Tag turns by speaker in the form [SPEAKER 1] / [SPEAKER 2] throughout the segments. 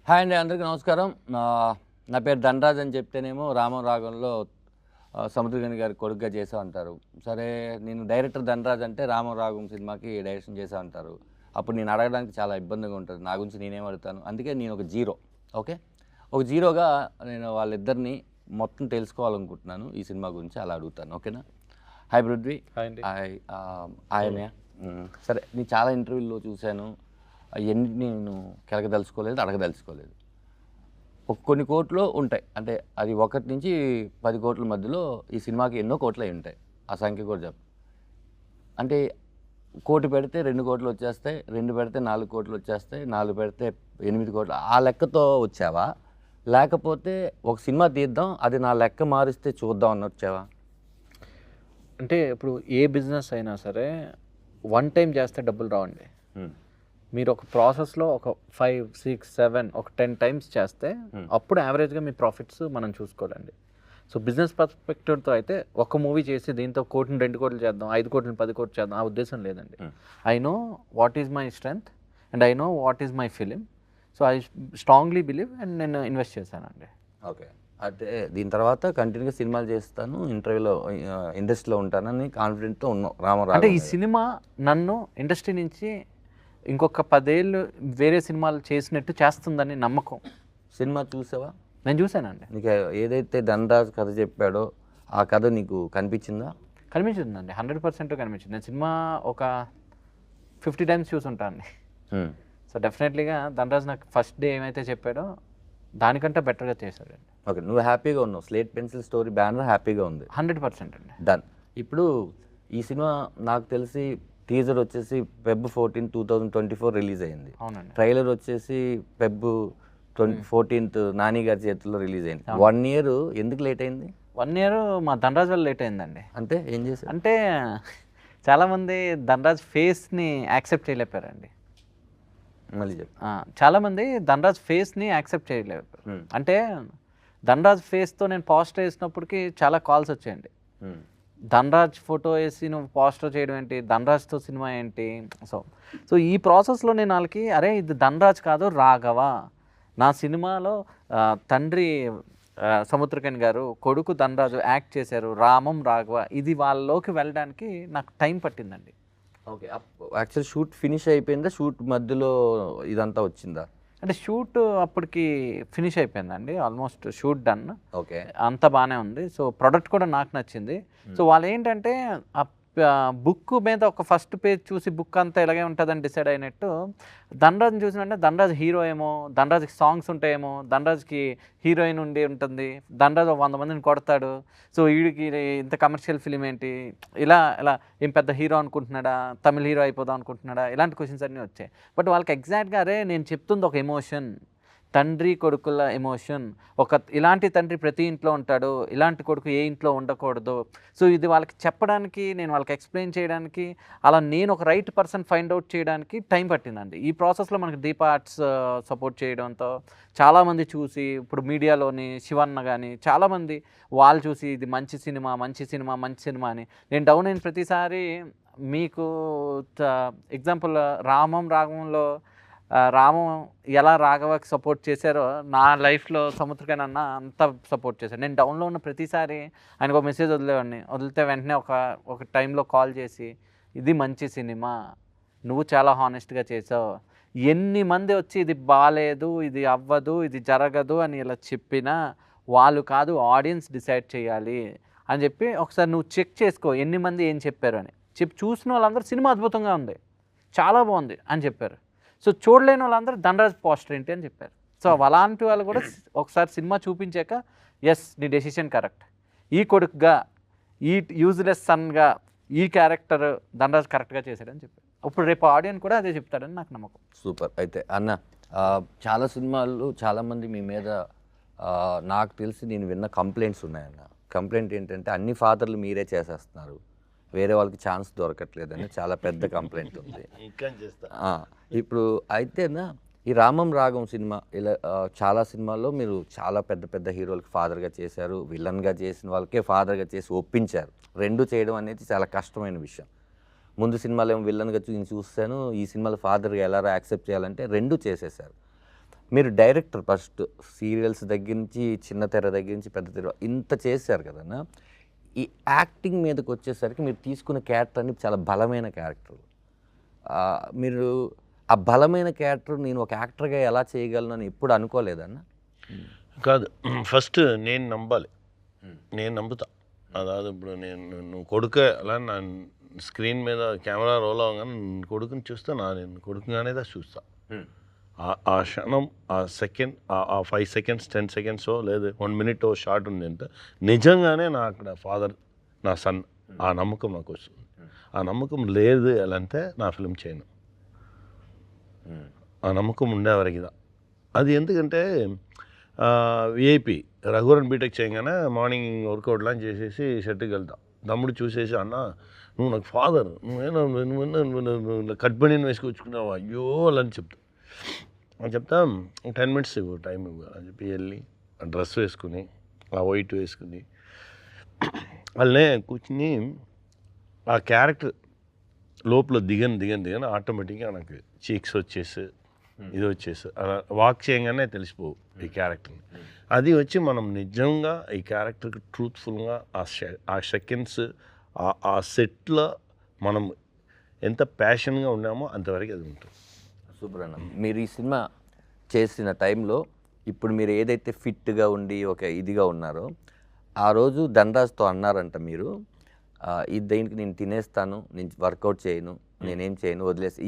[SPEAKER 1] Hi అండి, అందరికీ నమస్కారం. నా పేరు ధనరాజ్ అని చెప్తేనేమో రామం రాగంలో సముద్రగని గారి కొడుకుగా చేసా అంటారు. సరే, నేను డైరెక్టర్ ధనరాజ్ అంటే రామం రాగం సినిమాకి డైరెక్షన్ చేసా అంటారు. అప్పుడు నేను అడగడానికి చాలా ఇబ్బందిగా ఉంటుంది. నా గురించి నేనేం అడుగుతాను? అందుకే నేను ఒక జీరో. ఓకే, ఒక జీరోగా నేను వాళ్ళిద్దరిని మొత్తం తెలుసుకోవాలనుకుంటున్నాను. ఈ సినిమా గురించి అలా అడుగుతాను. ఓకేనా? హాయ్ పృథ్వీ. హాయ్. ఆయనే. సరే, నేను చాలా ఇంటర్వ్యూల్లో చూశాను. అవన్నీ నేను కెలకదలుచుకోలేదు, అడగదలుచుకోలేదు. కొన్ని కోట్లు ఉంటాయి, అంటే అది 1 నుంచి 10 కోట్ల మధ్యలో ఈ సినిమాకి ఎన్నో కోట్లు అయి ఉంటాయి. ఆ సంఖ్య కూడా చెప్పు. అంటే 1 కోటి పెడితే 2 కోట్లు వచ్చేస్తాయి, 2 పెడితే 4 కోట్లు వచ్చేస్తాయి, 4 పెడితే 8 కోట్లు. ఆ లెక్కతో వచ్చావా, లేకపోతే ఒక సినిమా తీద్దాం, అది నా లెక్క మారిస్తే చూద్దాం అని వచ్చావా?
[SPEAKER 2] అంటే ఇప్పుడు ఏ బిజినెస్ అయినా సరే వన్ టైం చేస్తే డబ్బులు రావండి. మీరు ఒక ప్రాసెస్లో ఒక 5, 6, 7 ఒక 10 టైమ్స్ చేస్తే అప్పుడు యావరేజ్గా మీ ప్రాఫిట్స్ మనం చూసుకోవాలండి. సో బిజినెస్ పర్స్పెక్టివ్తో అయితే ఒక మూవీ చేసి దీంతో 1 కోటిని 2 కోట్లు చేద్దాం, 5 కోట్లని 10 కోట్లు చేద్దాం, ఆ ఉద్దేశం లేదండి. I know what is my strength and I know what is my film. So I strongly believe and నేను ఇన్వెస్ట్ చేశానండి.
[SPEAKER 1] ఓకే, అయితే దీని తర్వాత కంటిన్యూగా సినిమాలు చేస్తాను, ఇంటర్వ్యూలో ఇండస్ట్రీలో ఉంటానని కాన్ఫిడెంట్తో ఉన్నాం. రామారావు
[SPEAKER 2] అంటే ఈ సినిమా నన్ను ఇండస్ట్రీ నుంచి ఇంకొక 10 ఏళ్ళు వేరే సినిమాలు చేసినట్టు చేస్తుందని నమ్మకం.
[SPEAKER 1] సినిమా చూసావా?
[SPEAKER 2] నేను చూశానండి.
[SPEAKER 1] నీకు ఏదైతే ధనరాజ్ కథ చెప్పాడో ఆ కథ నీకు కనిపించిందా?
[SPEAKER 2] కనిపించిందండి, 100% కనిపించింది. నేను సినిమా ఒక 50 టైమ్స్ చూసుంటానండి. సో డెఫినెట్లీగా ధనరాజ్ నాకు ఫస్ట్ డే ఏమైతే చెప్పాడో దానికంటే బెటర్గా చేశాడండి.
[SPEAKER 1] ఓకే, నువ్వు హ్యాపీగా ఉన్నావు. స్లేట్ పెన్సిల్ స్టోరీ బ్యానర్ హ్యాపీగా ఉంది.
[SPEAKER 2] 100% అండి.
[SPEAKER 1] డన్. ఇప్పుడు ఈ సినిమా నాకు తెలిసి టీజర్ వచ్చేసి Feb 14, 2024 రిలీజ్ అయింది.
[SPEAKER 2] అవునండి.
[SPEAKER 1] ట్రైలర్ వచ్చేసి Feb 14 నాని గారి చేతుల్లో రిలీజ్ అయింది. 1 year ఎందుకు లేట్ అయింది?
[SPEAKER 2] 1 year మా ధనరాజ్ వల్ల లేట్ అయిందండి.
[SPEAKER 1] అంటే ఏం చేశారు?
[SPEAKER 2] అంటే చాలామంది ధనరాజ్ ఫేస్ని యాక్సెప్ట్ చేయలేపారండి.
[SPEAKER 1] మళ్ళీ చెప్పు.
[SPEAKER 2] చాలామంది ధనరాజ్ ఫేస్ని యాక్సెప్ట్ చేయలేపారు. అంటే ధనరాజ్ ఫేస్తో నేను పోస్టర్ వేసినప్పటికీ చాలా కాల్స్ వచ్చాయండి. ధనరాజ్ ఫోటో వేసి నువ్వు పోస్టర్ చేయడం ఏంటి, ధనరాజ్తో సినిమా ఏంటి? సో ఈ ప్రాసెస్లో నేను వాళ్ళకి, అరే ఇది ధనరాజ్ కాదు రాఘవ, నా సినిమాలో తండ్రి సముద్రకని గారు, కొడుకు ధనరాజు యాక్ట్ చేశారు, రామం రాఘవ, ఇది వాళ్ళలోకి వెళ్ళడానికి నాకు టైం పట్టిందండి.
[SPEAKER 1] ఓకే, యాక్చువల్ షూట్ ఫినిష్ అయిపోయిందా? షూట్ మధ్యలో ఇదంతా వచ్చిందా?
[SPEAKER 2] అంటే షూట్ అప్పటికి ఫినిష్ అయిపోయిందండి, ఆల్మోస్ట్ షూట్ డన్.
[SPEAKER 1] ఓకే,
[SPEAKER 2] అంతా బాగానే ఉంది. సో ప్రొడక్ట్ కూడా నాకు నచ్చింది. సో వాళ్ళు ఏంటంటే బుక్ మీద ఒక ఫస్ట్ పేజ్ చూసి బుక్ అంతా ఇలాగే ఉంటుందని డిసైడ్ అయినట్టు ధనరాజ్ని చూసినంటే ధనరాజ్ హీరో ఏమో, ధనరాజ్కి సాంగ్స్ ఉంటాయేమో, ధనరాజ్కి హీరోయిన్ ఉండి ఉంటుంది, ధనరాజ్ 100 మందిని కొడతాడు, సో వీడికి ఇంత కమర్షియల్ ఫిలిం ఏంటి, ఇలా ఇలా ఏం పెద్ద హీరో అనుకుంటున్నాడా, తమిళ హీరో అయిపోదాం అనుకుంటున్నాడా, ఇలాంటి క్వశ్చన్స్ అన్నీ వచ్చాయి. బట్ వాళ్ళకి ఎగ్జాక్ట్గా అరే నేను చెప్తుంది ఒక ఎమోషన్, తండ్రి కొడుకుల ఎమోషన్. ఇలాంటి తండ్రి ప్రతి ఇంట్లో ఉంటాడు, ఇలాంటి కొడుకు ఏ ఇంట్లో ఉండకూడదు. సో ఇది వాళ్ళకి చెప్పడానికి, నేను వాళ్ళకి ఎక్స్ప్లెయిన్ చేయడానికి, అలా నేను ఒక రైట్ పర్సన్ ఫైండ్ అవుట్ చేయడానికి టైం పట్టిందండి. ఈ ప్రాసెస్లో మనకి దీప ఆర్ట్స్ సపోర్ట్ చేయడంతో చాలామంది చూసి, ఇప్పుడు మీడియాలోని శివన్న కానీ చాలామంది వాళ్ళు చూసి ఇది మంచి సినిమా మంచి సినిమా మంచి సినిమా అని. నేను డౌన్ అయిన ప్రతిసారి మీకు ఎగ్జాంపుల్ రామం రాగంలో రామం ఎలా రాఘవకి సపోర్ట్ చేశారో నా లైఫ్లో సముద్రకని అన్న అంత సపోర్ట్ చేశారు. నేను డౌన్లో ఉన్న ప్రతిసారి ఆయనకు ఒక మెసేజ్ వదిలేవాడిని. వదిలితే వెంటనే ఒక టైంలో కాల్ చేసి ఇది మంచి సినిమా, నువ్వు చాలా హానెస్ట్గా చేసావు, ఎన్ని మంది వచ్చి ఇది బాగాలేదు, ఇది అవ్వదు, ఇది జరగదు అని ఇలా చెప్పినా వాళ్ళు కాదు ఆడియన్స్ డిసైడ్ చేయాలి అని చెప్పి ఒకసారి నువ్వు చెక్ చేసుకో ఎన్ని మంది ఏం చెప్పారు అని చెప్పి, చూసిన వాళ్ళందరూ సినిమా అద్భుతంగా ఉంది, చాలా బాగుంది అని చెప్పారు. సో చూడలేని వాళ్ళందరూ ధనరాజ్ పోస్టర్ ఏంటి అని చెప్పారు. సో అలాంటి వాళ్ళు కూడా ఒకసారి సినిమా చూపించాక ఎస్ నీ డెసిషన్ కరెక్ట్, ఈ కొడుకుగా, ఈ యూజ్లెస్ సన్గా ఈ క్యారెక్టర్ ధనరాజ్ కరెక్ట్గా చేశాడని చెప్పారు. ఇప్పుడు రేపు ఆడియన్స్ కూడా అదే చెప్తాడని నాకు నమ్మకం.
[SPEAKER 1] సూపర్. అయితే అన్న, చాలా సినిమాలు చాలామంది మీ మీద నాకు తెలిసి నేను విన్న కంప్లైంట్స్ ఉన్నాయన్న. కంప్లైంట్ ఏంటంటే అన్ని ఫాదర్లు మీరే చేసేస్తున్నారు, వేరే వాళ్ళకి ఛాన్స్ దొరకట్లేదని చాలా పెద్ద కంప్లైంట్ ఉంది. ఇప్పుడు అయితేనా ఈ రామం రాగం సినిమా ఇలా చాలా సినిమాల్లో మీరు చాలా పెద్ద పెద్ద హీరోలకి ఫాదర్గా చేశారు, విలన్గా చేసిన వాళ్ళకే ఫాదర్గా చేసి ఒప్పించారు. 2 చేయడం అనేది చాలా కష్టమైన విషయం. ముందు సినిమాలో ఏమో విలన్గా చూస్తాను, ఈ సినిమాలో ఫాదర్గా ఎలా యాక్సెప్ట్ చేయాలంటే 2 చేసేసారు. మీరు డైరెక్టర్ ఫస్ట్ సీరియల్స్ దగ్గర నుంచి చిన్న తెర దగ్గర నుంచి పెద్ద తెర ఇంత చేశారు కదన్నా. ఈ యాక్టింగ్ మీదకి వచ్చేసరికి మీరు తీసుకున్న క్యారెక్టర్ అన్ని చాలా బలమైన క్యారెక్టర్. మీరు ఆ బలమైన క్యారెక్టర్ నేను ఒక యాక్టర్గా ఎలా చేయగలను అని ఎప్పుడు అనుకోలేదన్న?
[SPEAKER 3] కాదు, ఫస్ట్ నేను నమ్మాలి, నేను నమ్ముతా. అదాదు ఇప్పుడు నువ్వు కొడుక అలా నా స్క్రీన్ మీద కెమెరా రోల్ అవ్వగానే కొడుకుని చూస్తే నేను కొడుకుగానే చూస్తా. ఆ క్షణం, ఆ సెకండ్, ఆ 5 seconds 10 seconds లేదు 1 minute షార్ట్ ఉంది అంటే నిజంగానే నా అక్కడ ఫాదర్ నా సన్, ఆ నమ్మకం నాకు వస్తుంది. ఆ నమ్మకం లేదు ఎలా అంటే నా ఫిల్మ్ చేయను. ఆ నమ్మకం ఉండేవరకిదా అది. ఎందుకంటే విఐపి రఘువరన్ బీటెక్ చేయగానే మార్నింగ్ వర్కౌట్ లాంచ్ చేసేసి షర్ట్కి వెళ్తా. తమ్ముడు చూసేసి అన్న నువ్వు నాకు ఫాదర్, నువ్వు కట్ బనీని వేసుకొచ్చుకున్నావు అయ్యో అలా అని చెప్తా. చెప్తా 10 minutes ఇవ్వు టైం ఇవ్వు అని చెప్పి వెళ్ళి ఆ డ్రెస్ వేసుకుని ఆ వైట్ వేసుకుని వాళ్ళనే కూర్చుని ఆ క్యారెక్టర్ లోపల దిగని ఆటోమేటిక్గా నాకు చీక్స్ వచ్చేసి ఇది వచ్చేసి అలా వాక్ చేయగానే తెలిసిపోవు ఈ క్యారెక్టర్ని. అది వచ్చి మనం నిజంగా ఈ క్యారెక్టర్కి ట్రూత్ఫుల్గా ఆ సెకండ్స్ ఆ సెట్లో మనం ఎంత ప్యాషన్గా ఉన్నామో అంతవరకు అది ఉంటుంది.
[SPEAKER 1] సూపర్ అన్న. మీరు ఈ సినిమా చేసిన టైంలో ఇప్పుడు మీరు ఏదైతే ఫిట్గా ఉండి ఒక ఇదిగా ఉన్నారో ఆ రోజు ధనరాజ్తో అన్నారంట మీరు, దీనికి నేను తినేస్తాను, నేను వర్కౌట్ చేయను, నేనేం చేయను, వదిలేసి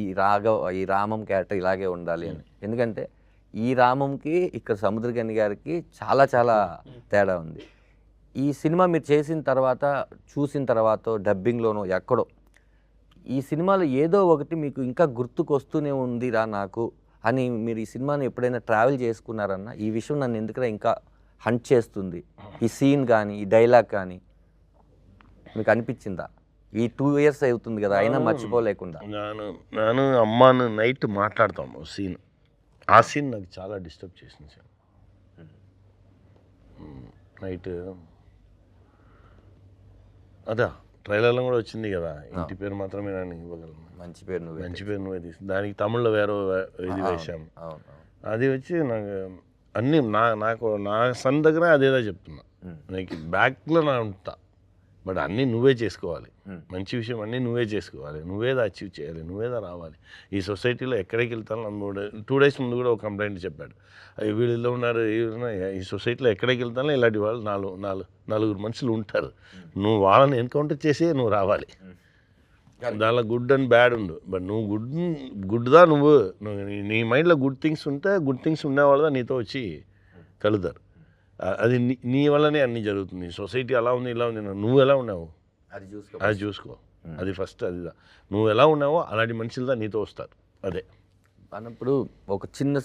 [SPEAKER 1] ఈ రామం క్యారెక్టర్ ఇలాగే ఉండాలి అని. ఎందుకంటే ఈ రామంకి ఇక్కడ సముద్రగని గారికి చాలా చాలా తేడా ఉంది. ఈ సినిమా మీరు చేసిన తర్వాత చూసిన తర్వాత డబ్బింగ్లోనో ఎక్కడో ఈ సినిమాలో ఏదో ఒకటి మీకు ఇంకా గుర్తుకొస్తూనే ఉందిరా నాకు అని మీరు ఈ సినిమాని ఎప్పుడైనా ట్రావెల్ చేసుకున్నారన్నా? ఈ విషయం నన్ను ఎందుకంటే ఇంకా హంట్ చేస్తుంది, ఈ సీన్ కానీ ఈ డైలాగ్ కానీ మీకు అనిపించిందా? ఈ 2 years అవుతుంది కదా అయినా మర్చిపోలేకుండా.
[SPEAKER 3] నేను అమ్మాను నైట్ మాట్లాడతాము సీన్, ఆ సీన్ నాకు చాలా డిస్టర్బ్ చేసింది సార్. నైట్ అదా ట్రైలర్లో కూడా వచ్చింది కదా, ఇంటి పేరు మాత్రమే నేను ఇవ్వగలను, మంచి పేరు నువ్వే తీసి దానికి తమిళ్లో వేరే ఇది వేసాము. అది వచ్చి నాకు అన్నీ నాకు నా సన్ దగ్గర అదేదో చెప్తున్నా, నీకు బ్యాక్లో నా ఉంటా, బట్ అన్నీ నువ్వే చేసుకోవాలి, మంచి విషయం అన్నీ నువ్వే చేసుకోవాలి, నువ్వేదా అచీవ్ చేయాలి, నువ్వేదా రావాలి. ఈ సొసైటీలో ఎక్కడికి వెళ్తాను 2 days ముందు కూడా ఒక కంప్లైంట్ చెప్పాడు, వీళ్ళు ఇలా ఉన్నారు, ఈ సొసైటీలో ఎక్కడికి వెళ్తానో ఇలాంటి వాళ్ళు 4 మనుషులు ఉంటారు, నువ్వు వాళ్ళని ఎన్కౌంటర్ చేసి నువ్వు రావాలి. దానిలో గుడ్ అండ్ బ్యాడ్ ఉండు, బట్ నువ్వు గుడ్దా నువ్వు నీ మైండ్లో గుడ్ థింగ్స్ ఉంటే గుడ్ థింగ్స్ ఉండేవాళ్ళదా నీతో వచ్చి కలుగుతారు. అది నీ వల్లనే అన్నీ జరుగుతుంది. సొసైటీ అలా ఉంది ఇలా ఉంది, నువ్వు ఎలా ఉన్నావు అది చూసుకో, అది ఫస్ట్. అదిదా నువ్వు ఎలా ఉన్నావో అలాంటి మనుషులదా నీతో వస్తారు. అదే
[SPEAKER 1] అన్నప్పుడు ఒక చిన్న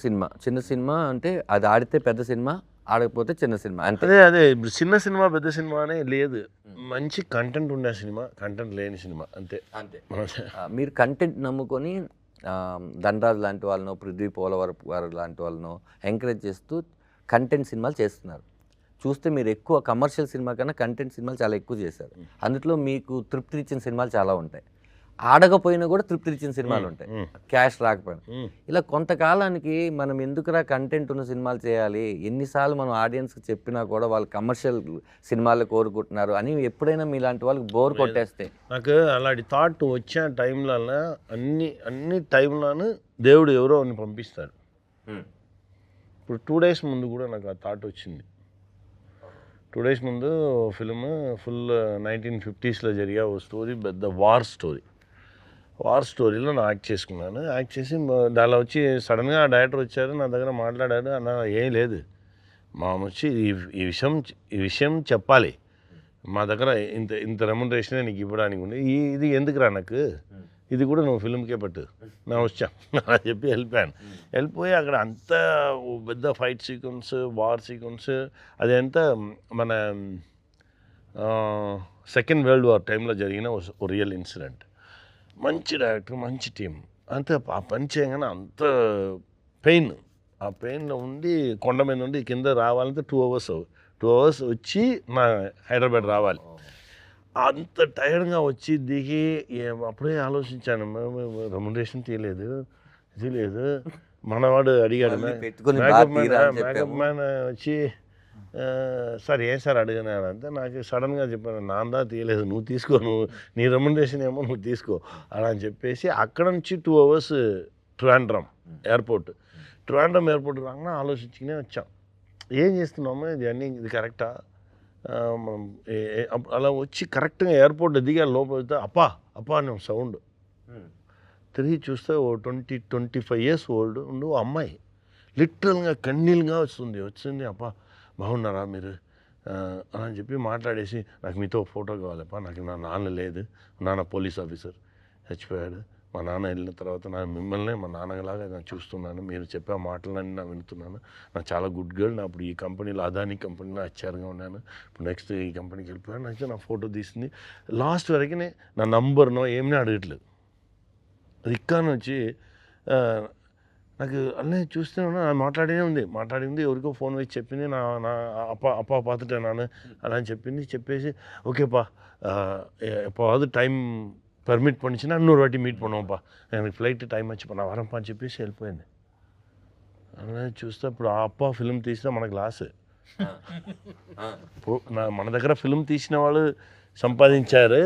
[SPEAKER 1] సినిమా అంటే అది ఆడితే పెద్ద సినిమా, ఆడకపోతే చిన్న సినిమా అంతే.
[SPEAKER 3] అదే ఇప్పుడు చిన్న సినిమా పెద్ద సినిమా అనే లేదు, మంచి కంటెంట్ ఉండే సినిమా, కంటెంట్ లేని సినిమా అంతే.
[SPEAKER 1] మీరు కంటెంట్ నమ్ముకొని ధనరాజ్ లాంటి వాళ్ళనో పృథ్వీ పోలవరపు గారు లాంటి వాళ్ళనో ఎంకరేజ్ చేస్తూ కంటెంట్ సినిమాలు చేస్తున్నారు. చూస్తే మీరు ఎక్కువ కమర్షియల్ సినిమా కన్నా కంటెంట్ సినిమాలు చాలా ఎక్కువ చేశారు. అందులో మీకు తృప్తినిచ్చిన సినిమాలు చాలా ఉంటాయి, ఆడకపోయినా కూడా తృప్తినిచ్చిన సినిమాలు ఉంటాయి, క్యాష్ రాకపోయినా. ఇలా కొంతకాలానికి మనం ఎందుకురా కంటెంట్ ఉన్న సినిమాలు చేయాలి, ఎన్నిసార్లు మనం ఆడియన్స్కి చెప్పినా కూడా వాళ్ళు కమర్షియల్ సినిమాలు కోరుకుంటున్నారు అని ఎప్పుడైనా మీలాంటి వాళ్ళకి బోర్ కొట్టేస్తే?
[SPEAKER 3] నాకు అలాంటి థాట్ వచ్చే టైంలో అన్ని టైంలోనూ దేవుడు ఎవరో అని పంపిస్తాడు. ఇప్పుడు 2 days ముందు కూడా నాకు ఆ థాట్ వచ్చింది. 2 days ముందు ఫిల్మ్ ఫుల్ 1950s జరిగే ఓ స్టోరీ, పెద్ద వార్ స్టోరీలో నేను యాక్ట్ చేసుకున్నాను. యాక్ట్ చేసి దానిలో వచ్చి సడన్గా ఆ డైరెక్టర్ వచ్చారు, నా దగ్గర మాట్లాడారు. అన్న ఏం లేదు, మా వచ్చి ఈ విషయం చెప్పాలి, మా దగ్గర ఇంత రెమ్యునరేషన్ నీకు ఇవ్వడానికి ఉంది, ఇది ఎందుకురా నాకు, ఇది కూడా నువ్వు ఫిల్మ్కే పట్టు, నా వచ్చా అలా చెప్పి వెళ్ళిపోయి అక్కడ అంతా పెద్ద ఫైట్ సీక్వెన్స్, వార్ సీక్వెన్స్, అదంతా మన సెకండ్ వరల్డ్ వార్ టైంలో జరిగిన ఓ రియల్ ఇన్సిడెంట్. మంచి డైరెక్టర్, మంచి టీం, అంతే. ఆ పని చేయగానే అంత పెయిన్, ఆ పెయిన్లో ఉండి కొండ మీద ఉండి కింద రావాలంటే 2 hours వచ్చి నా హైదరాబాద్ రావాలి. అంత టైర్డ్గా వచ్చి దిగి అప్పుడే ఆలోచించాను, రెమ్యునరేషన్ తీయలేదు, ఇది లేదు, మనవాడు అడిగాడు
[SPEAKER 1] మళ్ళీ పెట్టుకొని
[SPEAKER 3] మేకప్
[SPEAKER 1] బాగా తీరా అని
[SPEAKER 3] మేకప్
[SPEAKER 1] చెప్పాము.
[SPEAKER 3] మ్యాన్ వచ్చి సార్ ఏం సార్ అడిగినాను అంటే నాకు సడన్గా చెప్పాను నాందా తీయలేదు నువ్వు తీసుకో నువ్వు నీ రెమ్యునరేషన్ ఏమో నువ్వు తీసుకో అలా అని చెప్పేసి అక్కడ నుంచి 2 hours ట్రాండ్రమ్ ఎయిర్పోర్ట్ రాగానే ఆలోచించుకునే వచ్చాం ఏం చేస్తున్నాము ఇది అన్నీ ఇది కరెక్టా మనం అలా వచ్చి కరెక్ట్గా ఎయిర్పోర్ట్ దిగా లోపల వెళ్తే అప్పా అని సౌండ్ తిరిగి చూస్తే ఓ 25 years ఓల్డ్ ఉండు అమ్మాయి లిటరల్గా కన్నీళ్ళుగా వచ్చింది అప్పా బాగున్నారా మీరు అని చెప్పి మాట్లాడేసి నాకు మీతో ఫోటో కావాలప్పా నాకు నా నాన్న లేదు నాన్న పోలీస్ ఆఫీసర్ చచ్చిపోయాడు మా నాన్న వెళ్ళిన తర్వాత మిమ్మల్ని మా నాన్నలాగా నేను చూస్తున్నాను మీరు చెప్పే మాటలన్నీ నేను వింటున్నాను నాకు చాలా గుడ్ గర్ల్ నా ఇప్పుడు ఈ కంపెనీలో అదానీ కంపెనీలో హెచ్ఆర్గా ఉన్నాను ఇప్పుడు నెక్స్ట్ ఈ కంపెనీకి వెళ్ళిపోయాను నెక్స్ట్ నా ఫోటో తీసింది లాస్ట్ వరకు నా నంబర్నో ఏమీ అడగట్లేదు అది ఇక్కడి వచ్చి నాకు అన్నీ చూస్తూనే ఉన్నా మాట్లాడింది ఎవరికో ఫోన్ వేసి చెప్పింది నా அப்பா பார்த்துட்டேன் நான் అలా అని చెప్పేసి ఓకేப்பா எப்போவாவது டைம் పర్మిట్ பண்ணிச்சுன்னா இன்னொரு வாட்டி மீட் பண்ணுவோம்ப்பா எனக்கு ఫ్లైట్ టైం వచ్చిపా నా వరంపా అని చెప్పేసి వెళ్ళిపోయింది అలా చూస్తే ఇప్పుడు ఆ అప్ప ఫిలిం తీసినా మనకు లాస్ మన దగ్గర ఫిలిం తీసిన వాళ్ళు సంపాదించారు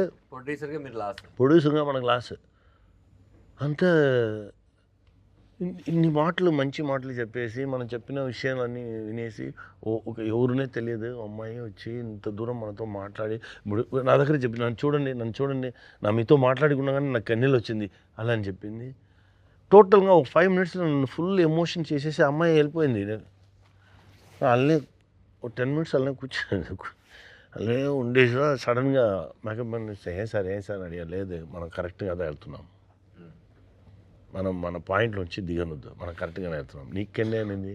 [SPEAKER 3] ప్రొడ్యూసర్గా మనకు లాస్ అంతే ఇన్ని మాటలు మంచి మాటలు చెప్పేసి మనం చెప్పిన విషయాలన్నీ వినేసి ఒక ఎవరునే తెలియదు అమ్మాయి వచ్చి ఇంత దూరం మనతో మాట్లాడి నా దగ్గర చెప్పి నన్ను చూడండి నా మీతో మాట్లాడుకున్నా కానీ నాకు కన్నీళ్ళు వచ్చింది అలా అని చెప్పింది టోటల్గా ఒక 5 minutes నన్ను ఫుల్ ఎమోషన్ చేసేసి అమ్మాయి వెళ్ళిపోయింది అలానే ఒక 10 minutes అలానే కూర్చోండి అలానే ఉండేసి సడన్గా మేకప్ ఏం సార్ అడిగా లేదు మనం కరెక్ట్గా అదే వెళ్తున్నాం మన పాయింట్ నుంచి దిగనొద్దు మనం కరెక్ట్గానే వెళ్తున్నాం నీకు కెన్నే అనింది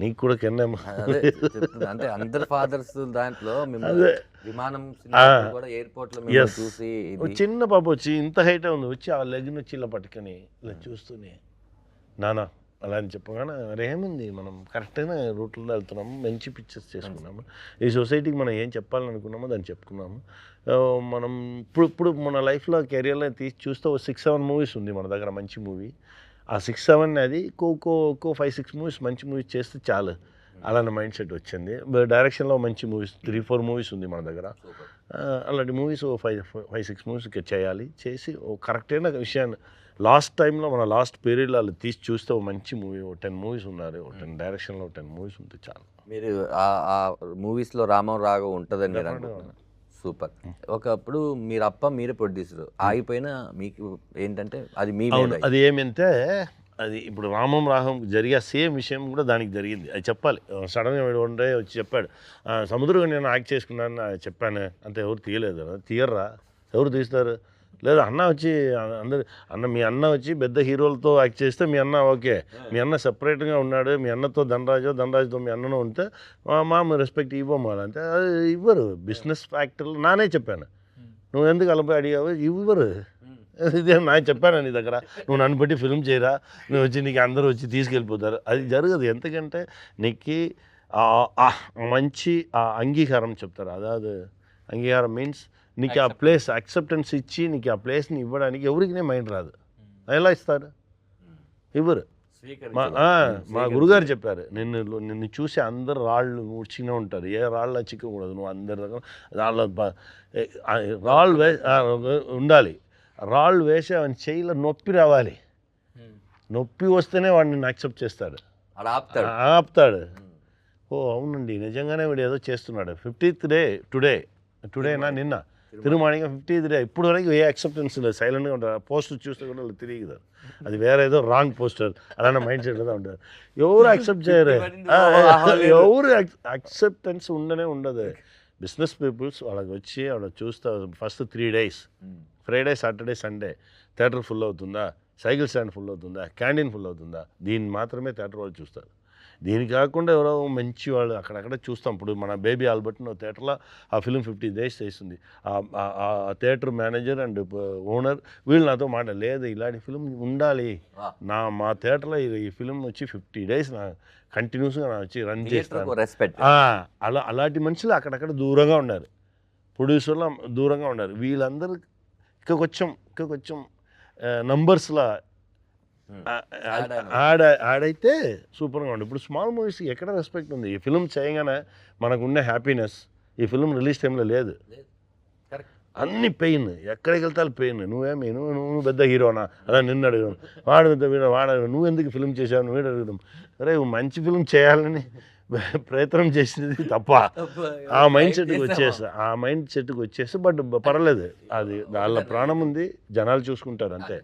[SPEAKER 3] నీకు కూడా కెన్నే
[SPEAKER 1] అంటే అందరు ఫాదర్స్ దాంట్లో విమానం ఎయిర్పోర్ట్ లో చూసి
[SPEAKER 3] చిన్న పాప వచ్చి ఇంత హైట్ ఉంది వచ్చి ఆ లెగ్ నుంచి ఇలా పట్టుకొని ఇలా చూస్తూనే నానా అలా అని చెప్పగానే మరి ఏముంది మనం కరెక్ట్గా రూట్లో వెళ్తున్నాము మంచి పిక్చర్స్ చేసుకున్నాము ఈ సొసైటీకి మనం ఏం చెప్పాలనుకున్నామో దాన్ని చెప్పుకున్నాము మనం ఇప్పుడు మన లైఫ్లో కెరియర్లో తీసి చూస్తే 6-7 మూవీస్ ఉంది మన దగ్గర మంచి మూవీ ఆ 6-7 అది ఒక్కో 5-6 మూవీస్ మంచి మూవీస్ చేస్తే చాలు అలాంటి మైండ్ సెట్ వచ్చింది డైరెక్షన్లో మంచి మూవీస్ 3-4 మూవీస్ ఉంది మన దగ్గర అలాంటి మూవీస్ 5-6 మూవీస్ చేయాలి చేసి కరెక్ట్ అయిన విషయాన్ని లాస్ట్ టైంలో మన లాస్ట్ పీరియడ్లో వాళ్ళు తీసి చూస్తే మంచి మూవీ 10 మూవీస్ ఉన్నారు 10 డైరెక్షన్లో 10 మూవీస్ ఉంటే చాలు
[SPEAKER 1] మీరు ఆ మూవీస్లో రామం రాఘవ్ ఉంటుందని మీరు అనుకుంటున్నారు సూపర్ ఒకప్పుడు మీరే ప్రొడ్యూసర్ ఆగిపోయినా మీకు ఏంటంటే అది మీ
[SPEAKER 3] అది ఏమంటే అది ఇప్పుడు రామం రాఘవం జరిగే సేమ్ విషయం కూడా దానికి జరిగింది అది చెప్పాలి సడన్గా ఉండే వచ్చి చెప్పాడు సముద్రం నేను యాక్ట్ చేసుకున్నాను చెప్పాను అంతే ఎవరు తీయలేదు తీయర్రా ఎవరు తీస్తారు లేదా అన్న వచ్చి మీ అన్న వచ్చి పెద్ద హీరోలతో యాక్ట్ చేస్తే మీ అన్న ఓకే మీ అన్న సపరేట్గా ఉన్నాడు మీ అన్నతో ధనరాజుతో మీ అన్నను ఉంటే మా రెస్పెక్ట్ ఇవ్వము అంటే అది ఇవ్వరు బిజినెస్ ఫ్యాక్టర్లు నానే చెప్పాను నువ్వు ఎందుకు అలపై అడిగావు ఇవ్వరు ఇదే నేను చెప్పాను నీ దగ్గర నువ్వు నన్ను బట్టి ఫిల్మ్ చేయరా నువ్వు వచ్చి నీకు అందరూ వచ్చి తీసుకెళ్ళిపోతారు అది జరగదు ఎందుకంటే నీకు మంచి అంగీకారం చెప్తారు అదాదు అంగీకారం మీన్స్ నీకు ఆ ప్లేస్ యాక్సెప్టెన్స్ ఇచ్చి నీకు ఆ ప్లేస్ని ఇవ్వడానికి ఎవరికి మైండ్ రాదు ఎలా ఇస్తారు ఇవ్వరు మా గురుగారు చెప్పారు నిన్ను చూసి అందరు రాళ్ళు ఉడిచినే ఉంటారు ఏ రాళ్ళ చిక్కకూడదు నువ్వు అందరి దగ్గర రాళ్ళు ఉండాలి రాళ్ళు వేసి అవన్నీ చేయిలో నొప్పి రావాలి నొప్పి వస్తేనే వాడిని యాక్సెప్ట్ చేస్తాడు ఆపుతాడు అవునండి నిజంగానే వీడు ఏదో చేస్తున్నాడు 50th డే టుడేనా నిన్న తిరుమాణిగా 50th డే ఇప్పుడు వరకు ఏ యాక్సెప్టెన్స్ లేదు సైలెంట్గా ఉంటారు పోస్టర్ చూస్తే కూడా వాళ్ళు తిరిగి అది వేరే ఏదో రాంగ్ పోస్టర్ అలానే మైండ్ సెట్గా ఉంటారు ఎవరు యాక్సెప్ట్ చేయరు ఎవరు యాక్సెప్టెన్స్ ఉండదు బిజినెస్ పీపుల్స్ వాళ్ళకి వచ్చి వాళ్ళకి చూస్తే first 3 days Friday Saturday Sunday theatre full అవుతుందా సైకిల్ స్టాండ్ ఫుల్ అవుతుందా క్యాంటీన్ ఫుల్ అవుతుందా దీన్ని మాత్రమే థియేటర్ వాళ్ళు చూస్తారు దీని కాకుండా ఎవరో మంచి వాళ్ళు అక్కడక్కడ చూస్తాం ఇప్పుడు మన బేబీ ఆల్బర్ట్ థియేటర్లో ఆ ఫిలిం 50 days చేస్తుంది ఆ థియేటర్ మేనేజర్ అండ్ ఓనర్ వీళ్ళు నాతో లేదు ఇలాంటి ఫిలిం ఉండాలి మా థియేటర్లో ఈ ఫిలిం వచ్చి 50 days నా కంటిన్యూస్గా నా వచ్చి రన్ చేస్తాను అలాంటి మనుషులు అక్కడక్కడ దూరంగా ఉన్నారు ప్రొడ్యూసర్లు దూరంగా ఉన్నారు వీళ్ళందరూ ఇంకా కొంచెం నంబర్స్లో ఆడైతే సూపర్గా ఉండు. ఇప్పుడు స్మాల్ మూవీస్ ఎక్కడ రెస్పెక్ట్ ఉంది? ఈ ఫిల్మ్ చేయగానే మనకున్న హ్యాపీనెస్ ఈ ఫిల్మ్ రిలీజ్ టైంలో లేదు. అన్ని పెయిన్, ఎక్కడికి వెళ్తాను పెయిన్. నువ్వు పెద్ద హీరోనా అలా నిన్ను అడగడం, వాడు పెద్ద హీరో వాడు నువ్వు ఎందుకు ఫిల్మ్ చేసావు నువ్వు అడగడం. అరే మంచి ఫిల్మ్ చేయాలని ప్రయత్నం చేసినది తప్ప ఆ మైండ్ సెట్కి వచ్చేస్తా. బట్ పర్లేదు, అది వాళ్ళ ప్రాణం ఉంది, జనాలు చూసుకుంటారు అంతే.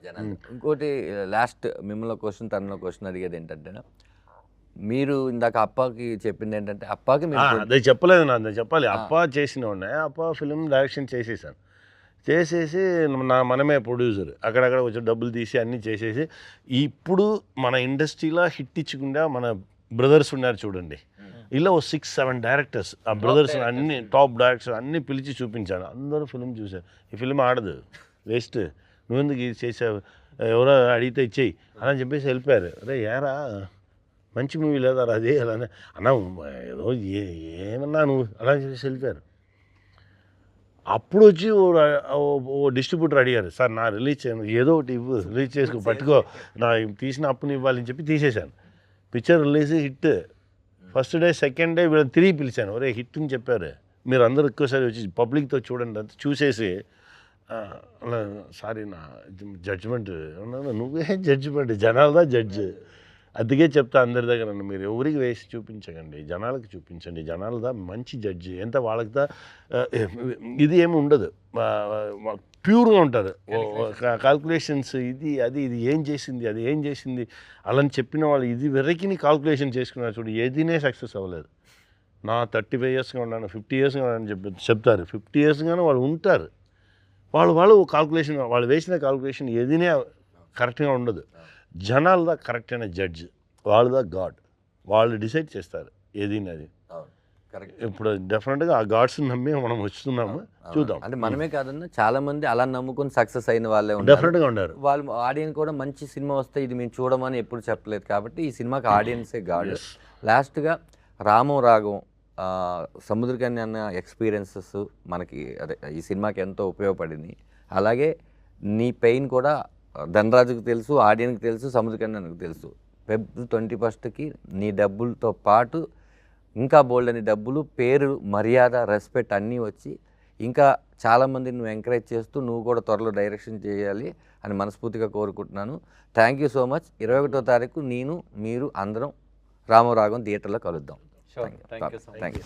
[SPEAKER 1] ఇంకోటి లాస్ట్ మిమ్మల్ని క్వశ్చన్ తనలో క్వశ్చన్ అడిగేది ఏంటంటే, మీరు ఇందాక అప్పాకి చెప్పింది ఏంటంటే అప్పాకి
[SPEAKER 3] అదే చెప్పలేదు నా చెప్పాలి. అప్పా చేసిన ఉన్నాయి, అప్పా ఫిల్మ్ డైరెక్షన్ చేసేసాను. చేసేసి మనమే ప్రొడ్యూసర్, అక్కడక్కడ వచ్చి డబ్బులు తీసి అన్నీ చేసేసి ఇప్పుడు మన ఇండస్ట్రీలో హిట్ ఇచ్చకుండా మన బ్రదర్స్ ఉన్నారు చూడండి, ఇలా 6-7 డైరెక్టర్స్, ఆ బ్రదర్స్ అన్ని టాప్ డైరెక్టర్స్ అన్నీ పిలిచి చూపించాను. అందరూ ఫిల్మ్ చూశారు. ఈ ఫిల్మ్ ఆడదు, వేస్ట్, నువ్వెందుకు ఇది చేసావు, ఎవరో అడిగితే ఇచ్చేయి అని చెప్పేసి వెళ్ళిపోయారు. అరే ఏరా మంచి మూవీ లేదా అది అలానే అన్నా ఏదో ఏమన్నా నువ్వు అలా చెప్పేసి వెళ్ళిపోయారు. అప్పుడు వచ్చి ఓ డిస్ట్రిబ్యూటర్ అడిగారు, సార్ నా రిలీజ్ చేయను, ఏదో ఒకటి ఇవ్వు, రిలీజ్ చేసుకో, పట్టుకో, నా తీసిన అప్పుని ఇవ్వాలని చెప్పి తీసేశాను. Picture release hit. First day second day వీళ్ళని తిరిగి పిలిచాను, ఒరే హిట్ అని చెప్పారు, మీరు అందరూ ఎక్కువసారి వచ్చి పబ్లిక్తో చూడండి అంత చూసేసి అలా సారీ నా జడ్జిమెంట్. నువ్వే జడ్జిమెంట్, జనాలదా జడ్జ్. అందుకే చెప్తా అందరి దగ్గర, మీరు ఎవరికి వేసి చూపించకండి, జనాలకు చూపించండి, జనాలదా మంచి జడ్జి. ఎంత వాళ్ళకిదా ఇది ఏమి ఉండదు, ప్యూర్గా ఉంటారు. కాల్కులేషన్స్ ఇది అది ఇది ఏం చేసింది అది ఏం చేసింది అలా చెప్పిన వాళ్ళు ఇది వెర్రకిని కాల్కులేషన్ చేసుకున్నారు చూడు, ఏదీనే సక్సెస్ అవ్వలేదు. నా 35 ఇయర్స్గా ఉన్నాను, 50 ఇయర్స్గా ఉన్నాను చెప్తారు. 50 ఇయర్స్గానే వాళ్ళు ఉంటారు. వాళ్ళు కాల్కులేషన్, వాళ్ళు వేసిన కాల్కులేషన్ ఏదీనే కరెక్ట్గా ఉండదు. జనాలదా కరెక్ట్ అయిన జడ్జ్, వాళ్ళదా గాడ్, వాళ్ళు డిసైడ్ చేస్తారు ఏదైనా అది. ఇప్పుడు డెఫినెట్గా ఆ గాడ్స్ నమ్మి మనం వస్తున్నాము, చూద్దాం.
[SPEAKER 1] అంటే మనమే కాదన్నా చాలా మంది అలా నమ్ముకొని సక్సెస్ అయిన వాళ్ళే
[SPEAKER 3] డెఫినెట్గా ఉన్నారు.
[SPEAKER 1] వాళ్ళు ఆడియన్స్ కూడా మంచి సినిమా వస్తే ఇది మేము చూడమని ఎప్పుడు చెప్పలేదు కాబట్టి ఈ సినిమాకి ఆడియన్సే గాడ్. లాస్ట్గా రామం రాగం సముద్రకన్య అన్న ఎక్స్పీరియన్సెస్ మనకి అదే ఈ సినిమాకి ఎంతో ఉపయోగపడింది. అలాగే నీ పెయిన్ కూడా ధనరాజుకి తెలుసు, ఆడియన్కి తెలుసు, సముద్రకన్యకు తెలుసు. February 21కి నీ డబ్బులతో పాటు ఇంకా బోల్డ్ అని డబ్బులు, పేరు, మర్యాద, రెస్పెక్ట్ అన్నీ వచ్చి ఇంకా చాలామంది నువ్వు ఎంకరేజ్ చేస్తూ నువ్వు కూడా త్వరలో డైరెక్షన్ చేయాలి అని మనస్ఫూర్తిగా కోరుకుంటున్నాను. Thank you so much. 21వ తారీఖు మీరు అందరం రామరాగం థియేటర్లో కలుద్దాం. Thank you.